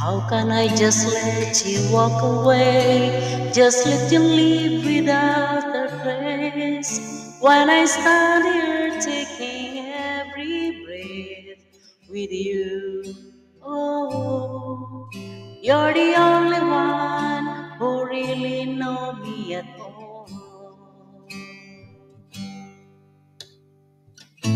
How can I just let you walk away? Just let you leave without a trace. When I stand here taking every breath with you. Oh, you're the only one who really know me at all.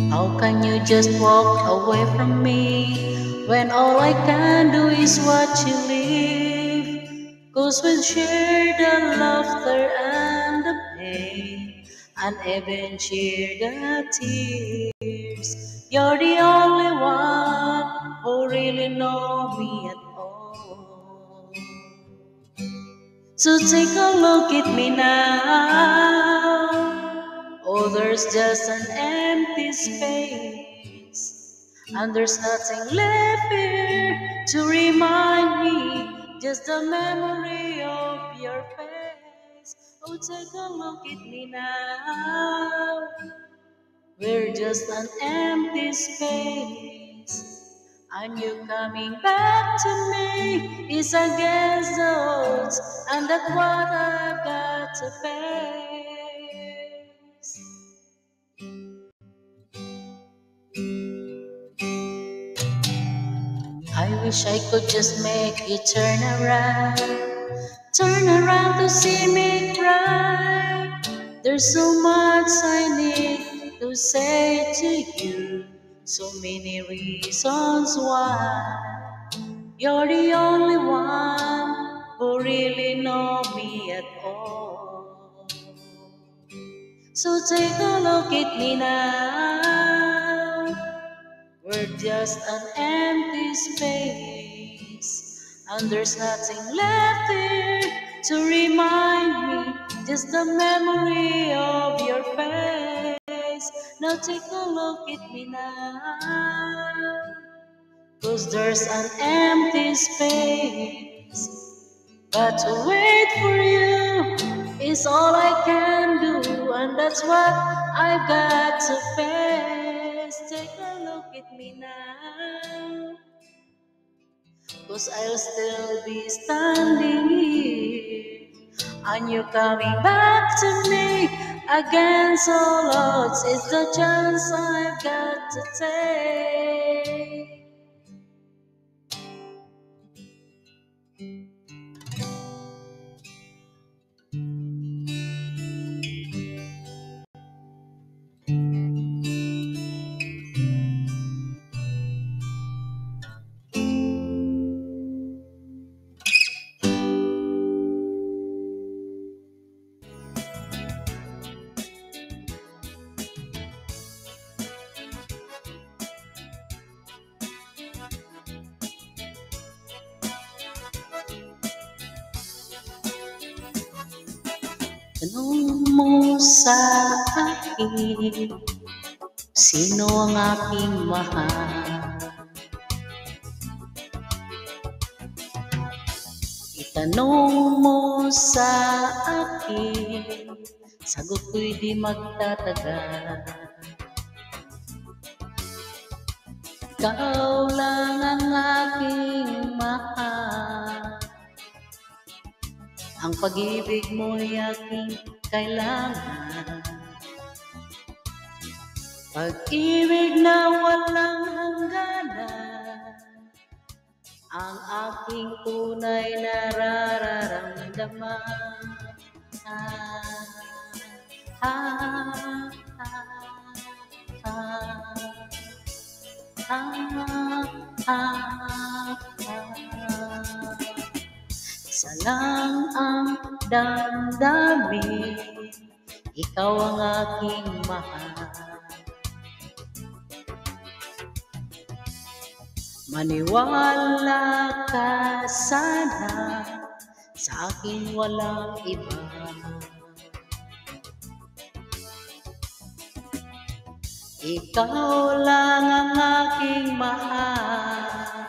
How can you just walk away from me when all I can do is watch you leave? 'Cause we share the laughter and the pain, and even share the tears. You're the only one who really know me at all. So take a look at me now. Oh, there's just an empty space, and there's nothing left here to remind me. Just the memory of your face. Oh, take a look at me now. We're just an empty space. And you coming back to me is against the odds, and that's what I've got to face. I wish I could just make you turn around to see me cry. There's so much I need to say to you, so many reasons why. You're the only one who really know me at all. So take a look at me now. We're just an empty space, and there's nothing left here to remind me. Just the memory of your face. Now take a look at me now. 'Cause there's an empty space, but to wait for you is all I can do, and that's what I've got to face. Take a look at me now, 'cause I'll still be standing here, and you coming back to me against all odds. It's the chance I've got to take. Tanong mo sa akin, sino ang aking mahal? Itanong mo sa akin, sagot ko'y di magtatagal. Ikaw lang ang aking mahal. Ang pag-ibig mo'y aking kailangan. Pag-ibig na walang hangganan, ang aking tunay nararamdaman. Ah, ah, ah, ah, ah, ah. Isa lang ang damdamin, ikaw ang aking mahal. Maniwala ka sana, sa akin walang iba. Ikaw lang ang aking mahal.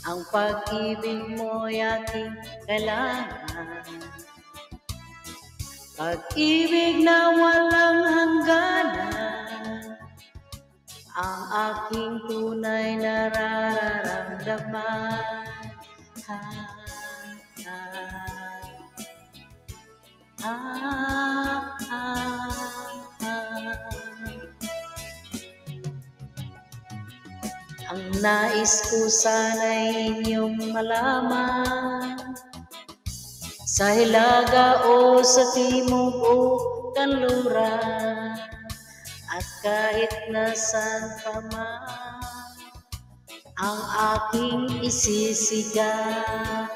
Ang pag-ibig mo'y aking kailangan. Pag-ibig na walang hangganan, ang aking tunay nararamdaman. ah, ah, ah. Ang nais ko sana'y inyong malaman, sa hilaga o sa timog o kanluran, at kahit nasan pa man ang aking isisigaw.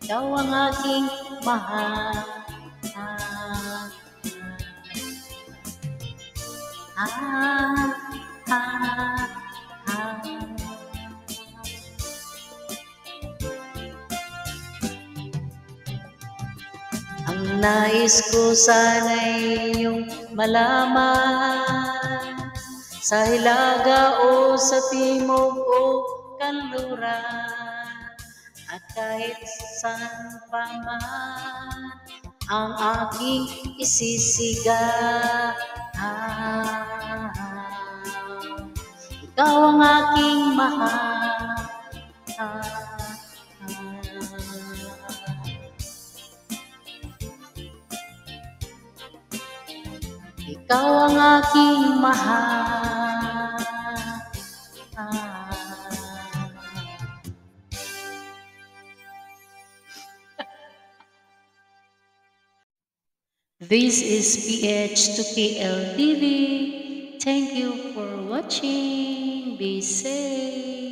Ikaw ang aking mahal. Ang nais ko sana'y iyong malaman, sa hilaga o sa timog o kanluran, at kahit saan pa man ang aking isisigaw. Ikaw ang aking mahal. Ikaw ang aking mahal. This is PH to KL TV. Thank you for watching. Be safe.